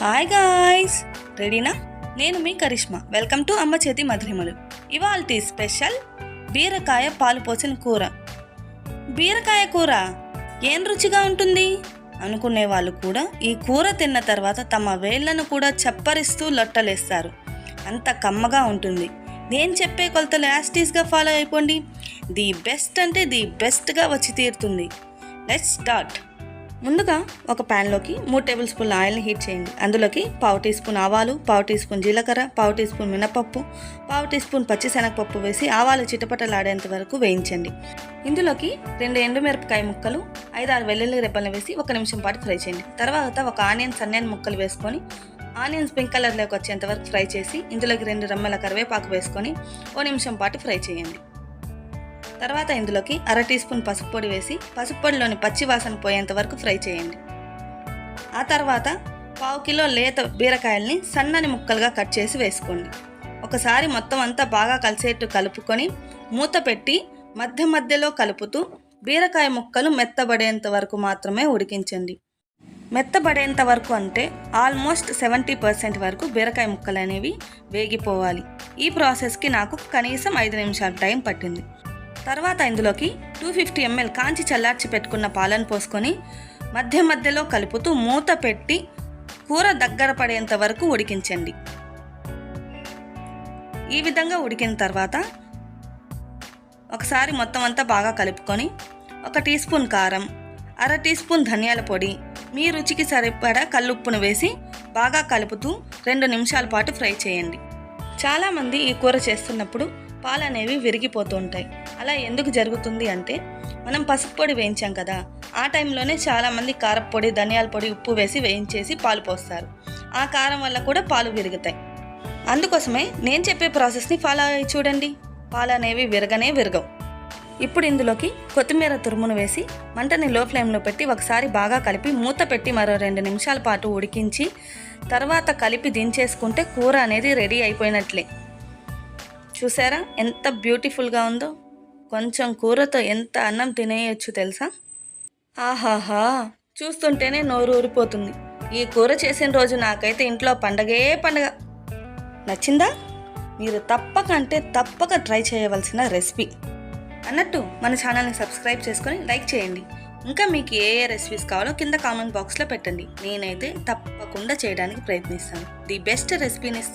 Hi guys, రెడీనా? నేను మీ Karishma. Welcome to అమ్మ చేతి మధురిమలు. ఇవాల్టి స్పెషల్ బీరకాయ పాలు పోసిన కూర. బీరకాయ కూర ఏం రుచిగా ఉంటుంది అనుకునే వాళ్ళు కూడా ఈ కూర తిన్న తర్వాత తమ వేళ్లను కూడా చప్పరిస్తూ లొట్టలేస్తారు. అంత కమ్మగా ఉంటుంది. నేను చెప్పే కొలతలు యాస్టీస్గా ఫాలో అయిపోండి. ది బెస్ట్ అంటే ది బెస్ట్గా వచ్చి తీరుతుంది. Let's start. ముందుగా ఒక ప్యాన్లోకి 3 టేబుల్ స్పూన్ల ఆయిల్ని హీట్ చేయండి. అందులోకి 1/2 టీ స్పూన్ ఆవాలు, 1/2 టీ స్పూన్ జీలకర్ర, 1/2 టీ స్పూన్ మినపప్పు, 1/2 టీ స్పూన్ పచ్చిశనగపప్పు వేసి ఆవాలు చిటపటలాడేంత వరకు వేయించండి. ఇందులోకి 2 ఎండుమిరపకాయ ముక్కలు, 5-6 వెల్లుల్లి రెబ్బలను వేసి 1 నిమిషం పాటు ఫ్రై చేయండి. తర్వాత ఒక ఆనియన్ సన్నని ముక్కలు వేసుకొని ఆనియన్స్ పింక్ కలర్లోకి వచ్చేంత వరకు ఫ్రై చేసి ఇందులోకి 2 రెమ్మల కరివేపాకు వేసుకొని 1 నిమిషం పాటు ఫ్రై చేయండి. తర్వాత ఇందులోకి 1/2 టీ స్పూన్ పసుపు పొడి వేసి పసుపు పొడిలోని పచ్చి వాసన పోయేంత వరకు ఫ్రై చేయండి. ఆ తర్వాత 1/2 కిలో లేత బీరకాయల్ని సన్నని ముక్కలుగా కట్ చేసి వేసుకోండి. ఒకసారి మొత్తం అంతా బాగా కలిసేట్టు కలుపుకొని మూత పెట్టి మధ్య మధ్యలో కలుపుతూ బీరకాయ ముక్కలు మెత్తబడేంత వరకు మాత్రమే ఉడికించండి. మెత్తబడేంత వరకు అంటే ఆల్మోస్ట్ 70% వరకు బీరకాయ ముక్కలు అనేవి వేగిపోవాలి. ఈ ప్రాసెస్కి నాకు కనీసం 5 నిమిషాల టైం పట్టింది. తర్వాత ఇందులోకి 250 ml కాంచి చల్లార్చి పెట్టుకున్న పాలను పోసుకొని మధ్య మధ్యలో కలుపుతూ మూత పెట్టి కూర దగ్గర పడేంత వరకు ఉడికించండి. ఈ విధంగా ఉడికిన తర్వాత ఒకసారి మొత్తం అంతా బాగా కలుపుకొని 1 టీ స్పూన్ కారం, 1/2 టీ స్పూన్ ధనియాల పొడి, మీ రుచికి సరిపడా కల్లుప్పును వేసి బాగా కలుపుతూ 2 నిమిషాల పాటు ఫ్రై చేయండి. చాలామంది ఈ కూర చేస్తున్నప్పుడు పాలు అనేవి విరిగిపోతూ ఉంటాయి. అలా ఎందుకు జరుగుతుంది అంటే మనం పసుపు పొడి వేయించాం కదా, ఆ టైంలోనే చాలామంది కారప్పొడి, ధనియాల పొడి, ఉప్పు వేసి వేయించేసి పాలు పోస్తారు. ఆ కారం వల్ల కూడా పాలు విరుగుతాయి. అందుకోసమే నేను చెప్పే ప్రాసెస్ని ఫాలో అయ్యి చూడండి. పాలు అనేవి విరగవు. ఇప్పుడు ఇందులోకి కొత్తిమీర తురుమును వేసి మంటని లో ఫ్లేమ్లో పెట్టి ఒకసారి బాగా కలిపి మూత పెట్టి మరో 2 నిమిషాల పాటు ఉడికించి తర్వాత కలిపి దించేసుకుంటే కూర అనేది రెడీ అయిపోయినట్లే. చూసారా ఎంత బ్యూటిఫుల్గా ఉందో? కొంచెం కూరతో ఎంత అన్నం తినేయచ్చు తెలుసా? ఆహాహా, చూస్తుంటేనే నోరు ఊరిపోతుంది. ఈ కూర చేసిన రోజు నాకైతే ఇంట్లో పండగే పండగ. నచ్చిందా? మీరు తప్పక ట్రై చేయవలసిన రెసిపీ. అన్నట్టు మన ఛానల్ని సబ్స్క్రైబ్ చేసుకొని లైక్ చేయండి. ఇంకా మీకు ఏ రెసిపీస్ కావాలో కింద కామెంట్ బాక్స్లో పెట్టండి. నేనైతే తప్పకుండా చేయడానికి ప్రయత్నిస్తాను. ది బెస్ట్ రెసిపీని ఇస్తాను.